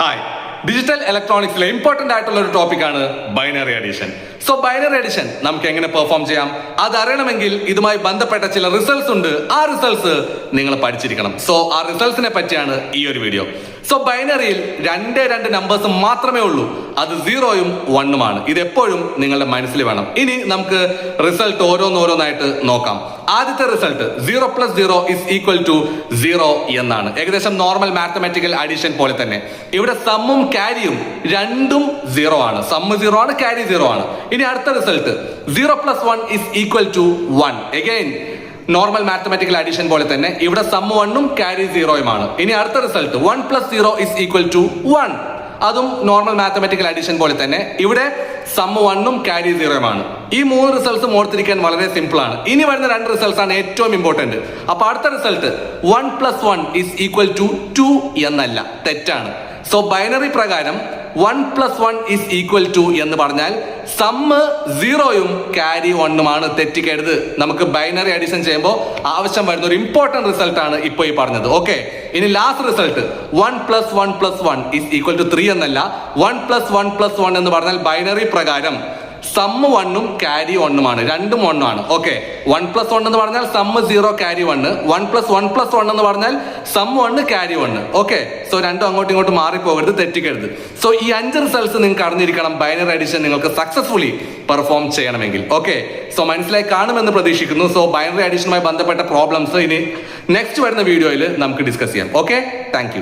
Hi, digital ഇലക്ട്രോണിക്സിലെ important ആയിട്ടുള്ള ഒരു ടോപ്പിക്കാണ് binary addition. So binary addition നമുക്ക് എങ്ങനെ പെർഫോം ചെയ്യാം അതറിയണമെങ്കിൽ ഇതുമായി ബന്ധപ്പെട്ട ചില റിസൾട്ട്സ് ഉണ്ട്. ആ റിസൾട്ട്സ് നിങ്ങൾ പഠിച്ചിരിക്കണം. സോ ആ റിസൾട്ട്സിനെ പറ്റിയാണ് ഈ ഒരു വീഡിയോ. സോ ബൈനറിയിൽ രണ്ട് നമ്പേഴ്സ് മാത്രമേ ഉള്ളൂ. അത് 0യും 1ഉമാണ്. ഇത് എപ്പോഴും നിങ്ങളുടെ മനസ്സിൽ വേണം. ഇനി നമുക്ക് റിസൾട്ട് ഓരോന്നായിട്ട് നോക്കാം. ആദ്യത്തെ റിസൾട്ട് 0 + 0 = 0 എന്നാണ്. ഏകദേശം നോർമൽ മാത്തമാറ്റിക്കൽ അഡീഷൻ പോലെ തന്നെ ഇവിടെ സമ്മും ക്യാരിയും രണ്ടും 0 ആണ്. സമ്മ് 0 ആണ്, ക്യാരി 0 ആണ്. ഇനി അടുത്ത result 0 + 1 = 1. Again normal mathematical addition പോലെ തന്നെ ഇവിടെ സമ്മ് 1ഉം ക്യാരി 0യുമാണ്. ഇനി അടുത്ത റിസൾട്ട് 1 + 0 = 1. അതും നോർമൽ മാത്തമാറ്റിക്കൽ അഡീഷൻ പോലെ തന്നെ ഇവിടെ സമ്മ് 1ഉം ക്യാരി 0യുമാണ്. ഈ 3 റിസൾട്ട്സ് ഓർത്തിരിക്കാൻ വളരെ സിമ്പിൾ ആണ്. ഇനി വരുന്ന 2 റിസൾട്ട്സ് ആണ് ഏറ്റവും ഇമ്പോർട്ടന്റ്. അപ്പൊ അടുത്ത റിസൾട്ട് 1 + 1 = 2 എന്നല്ല, തെറ്റാണ്. സോ ബൈനറി പ്രകാരം 1 + 1 = 2 എന്ന് പറഞ്ഞാൽ സമ്മ് 0യും ക്യാരി 1ഉമാണ്. തെറ്റിക്കരുത്. നമുക്ക് ബൈനറി അഡിഷൻ ചെയ്യുമ്പോൾ ആവശ്യം വരുന്ന ഒരു ഇമ്പോർട്ടന്റ് റിസൾട്ട് ആണ് ഇപ്പോൾ ഈ പറഞ്ഞത്. ഓക്കെ, ഇനി ലാസ്റ്റ് റിസൾട്ട് 1 + 1 + 1 = 3 എന്നല്ല, 1 + 1 + 1 എന്ന് പറഞ്ഞാൽ ബൈനറി പ്രകാരം സമ്മ് 1ഉം ക്യാരി 1ഉമാണ്. രണ്ടും 1 ആണ്. ഓക്കെ, 1 + 1 എന്ന് പറഞ്ഞാൽ സമ്മ് 0 ക്യാരി 1, 1 + 1 + 1 എന്ന് പറഞ്ഞാൽ സമ്മ് 1 ക്യാരി 1. ഓക്കെ, സോ രണ്ടും അങ്ങോട്ടും ഇങ്ങോട്ടും മാറിപ്പോകരുത്, തെറ്റിക്കരുത്. സോ ഈ 5 റിസൾട്ട്സ് നിങ്ങൾക്ക് അറിഞ്ഞിരിക്കണം ബൈനറി അഡിഷൻ നിങ്ങൾക്ക് സക്സസ്ഫുള്ളി പെർഫോം ചെയ്യണമെങ്കിൽ. ഓക്കെ, സോ മനസ്സിലായി കാണുമെന്ന് പ്രതീക്ഷിക്കുന്നു. സോ ബൈനറി അഡിഷനുമായി ബന്ധപ്പെട്ട പ്രോബ്ലംസ് ഇനി നെക്സ്റ്റ് വരുന്ന വീഡിയോയിൽ നമുക്ക് ഡിസ്കസ് ചെയ്യാം. Okay, thank you.